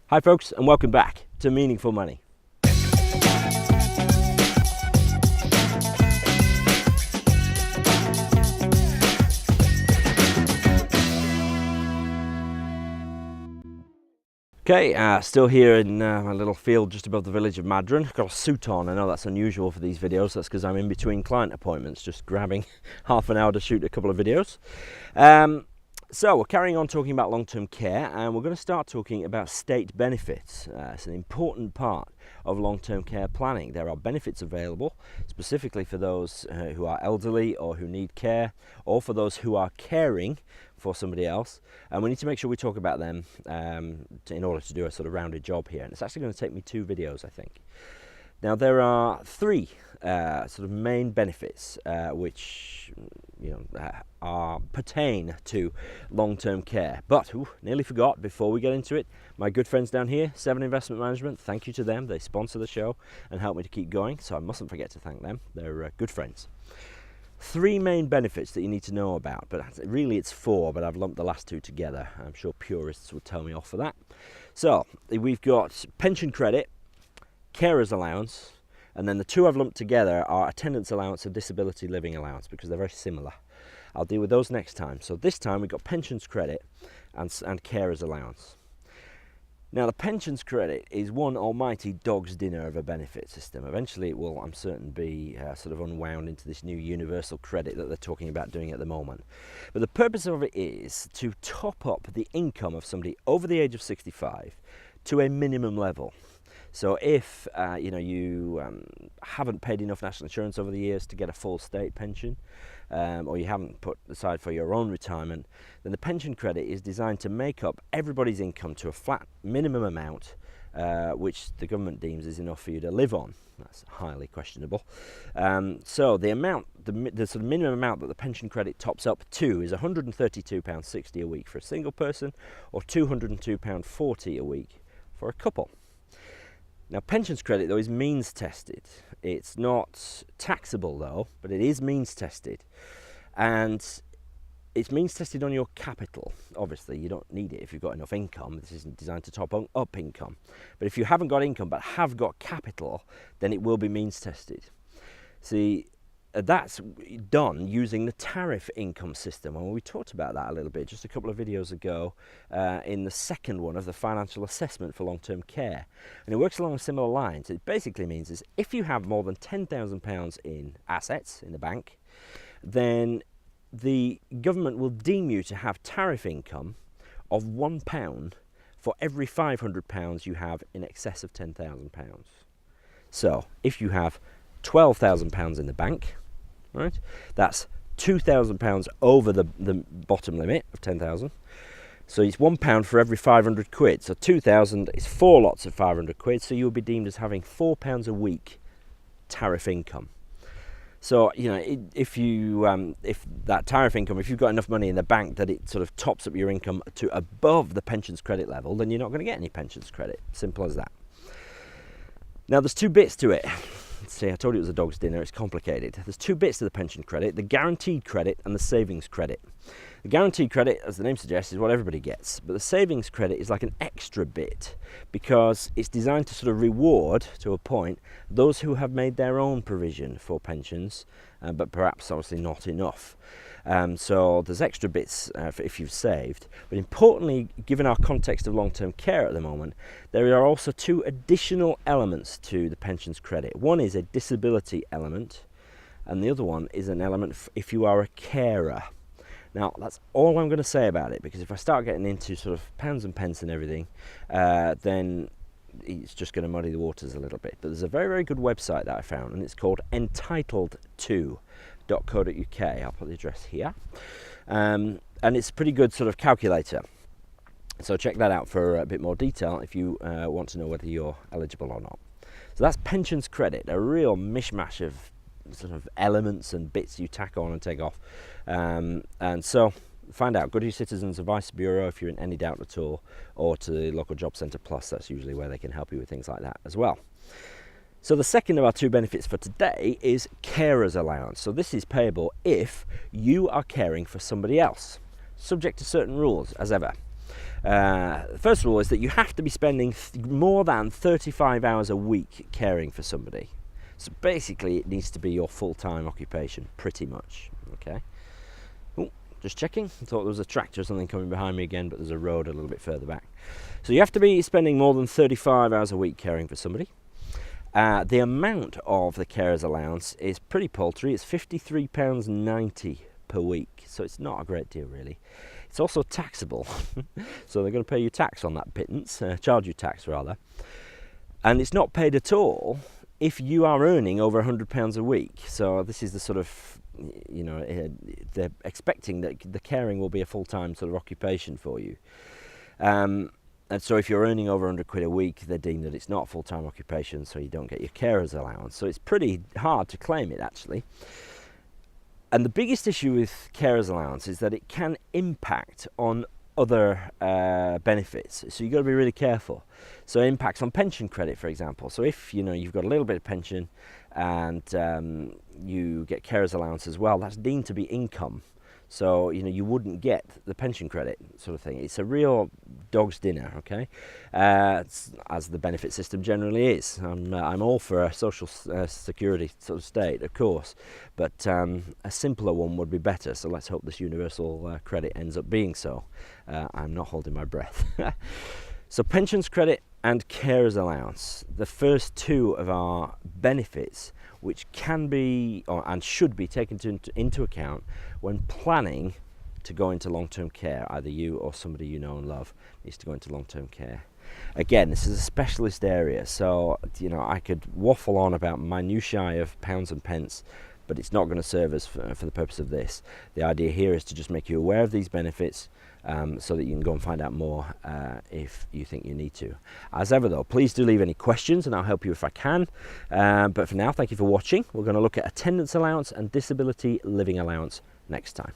Hi folks, and welcome back to Meaningful Money. Okay, still here in my little field just above the village of Madron. I've got a suit on. I know that's unusual for these videos. That's because I'm in between client appointments, just grabbing half an hour to shoot a couple of videos. So we're carrying on talking about long-term care, and we're going to start talking about state benefits. It's an important part of long-term care planning. There are benefits available specifically for those who are elderly or who need care, or for those who are caring for somebody else, and we need to make sure we talk about them in order to do a sort of rounded job here. And it's actually going to take me 2 videos, I think. Now there are 3 sort of main benefits which pertain to long-term care. But nearly forgot before we get into it, my good friends down here, 7 Investment Management, thank you to them. They sponsor the show and help me to keep going, so I mustn't forget to thank them. They're good friends. 3 main benefits that you need to know about, but really it's 4, but I've lumped the last 2 together. I'm sure purists would tell me off for that. So we've got pension credit, carer's allowance, and then the 2 I've lumped together are attendance allowance and disability living allowance, because they're very similar. I'll deal with those next time. So this time we've got pensions credit and carer's allowance. Now the pensions credit is one almighty dog's dinner of a benefit system. Eventually it will, I'm certain, be sort of unwound into this new universal credit that they're talking about doing at the moment. But the purpose of it is to top up the income of somebody over the age of 65 to a minimum level. So if you haven't paid enough national insurance over the years to get a full state pension, or you haven't put aside for your own retirement, then the pension credit is designed to make up everybody's income to a flat minimum amount, which the government deems is enough for you to live on. That's highly questionable. So the amount, the sort of minimum amount that the pension credit tops up to is £132.60 a week for a single person, or £202.40 a week for a couple. Now pensions credit though is means tested. It's not taxable though, but it is means tested, and it's means tested on your capital. Obviously you don't need it if you've got enough income. This isn't designed to top up income, but if you haven't got income but have got capital, then it will be means tested. See, that's done using the tariff income system, and we talked about that a little bit just a couple of videos ago in the second one of the financial assessment for long-term care, and it works along similar lines. It basically means is if you have more than £10,000 in assets in the bank, then the government will deem you to have tariff income of £1 for every £500 you have in excess of £10,000. So if you have £12,000 in the bank, right? That's £2,000 over the bottom limit of 10,000. So it's £1 for every 500 quid. So 2,000 is 4 lots of 500 quid. So you'll be deemed as having £4 a week tariff income. So if that tariff income, if you've got enough money in the bank that it sort of tops up your income to above the pensions credit level, then you're not going to get any pensions credit. Simple as that. Now there's 2 bits to it. See, I told you it was a dog's dinner. It's complicated. There's 2 bits to the pension credit: the guaranteed credit and the savings credit. The guaranteed credit, as the name suggests, is what everybody gets, but the savings credit is like an extra bit because it's designed to sort of reward, to a point, those who have made their own provision for pensions, but perhaps obviously not enough. So there's extra bits for if you've saved, but importantly, given our context of long-term care at the moment, there are also 2 additional elements to the pensions credit. One is a disability element, and the other one is an element if you are a carer. Now that's all I'm going to say about it, because if I start getting into sort of pounds and pence and everything, then it's just going to muddy the waters a little bit. But there's a very, very good website that I found, and it's called entitled2.co.uk. I'll put the address here, and it's a pretty good sort of calculator. So check that out for a bit more detail if you want to know whether you're eligible or not. So that's pensions credit, a real mishmash of sort of elements and bits you tack on and take off. And so find out. Go to your Citizens Advice Bureau if you're in any doubt at all, or to the local job centre plus. That's usually where they can help you with things like that as well. So the second of our 2 benefits for today is carer's allowance. So this is payable if you are caring for somebody else, subject to certain rules as ever. First of all is that you have to be spending more than 35 hours a week caring for somebody. So basically it needs to be your full-time occupation, pretty much. Okay. Ooh, just checking. I thought there was a tractor or something coming behind me again, but there's a road a little bit further back. So you have to be spending more than 35 hours a week caring for somebody. The amount of the carer's allowance is pretty paltry. It's £53.90 per week, so it's not a great deal really. It's also taxable, so they're going to pay you tax on that pittance, charge you tax rather. And it's not paid at all if you are earning over £100 a week. So this is the sort of, you know, they're expecting that the caring will be a full-time sort of occupation for you. And so if you're earning over £100 a week, they deem that it's not a full-time occupation, so you don't get your carer's allowance. So it's pretty hard to claim it, actually. And the biggest issue with carer's allowance is that it can impact on other benefits, so you've got to be really careful. So it impacts on pension credit, for example. So if you've got a little bit of pension and you get carer's allowance as well, that's deemed to be income. So you wouldn't get the pension credit sort of thing. It's a real dog's dinner, okay? As the benefit system generally is. I'm all for a social security sort of state, of course, but a simpler one would be better. So let's hope this universal credit ends up being so. I'm not holding my breath. So pensions credit and carer's allowance, the first two of our benefits, which can be and should be taken into account when planning to go into long-term care. Either you or somebody you know and love needs to go into long-term care. Again, this is a specialist area, so I could waffle on about minutiae of pounds and pence, but it's not going to serve us for the purpose of this. The idea here is to just make you aware of these benefits, so that you can go and find out more if you think you need to. As ever though, please do leave any questions and I'll help you if I can. But for now, thank you for watching. We're going to look at attendance allowance and disability living allowance next time.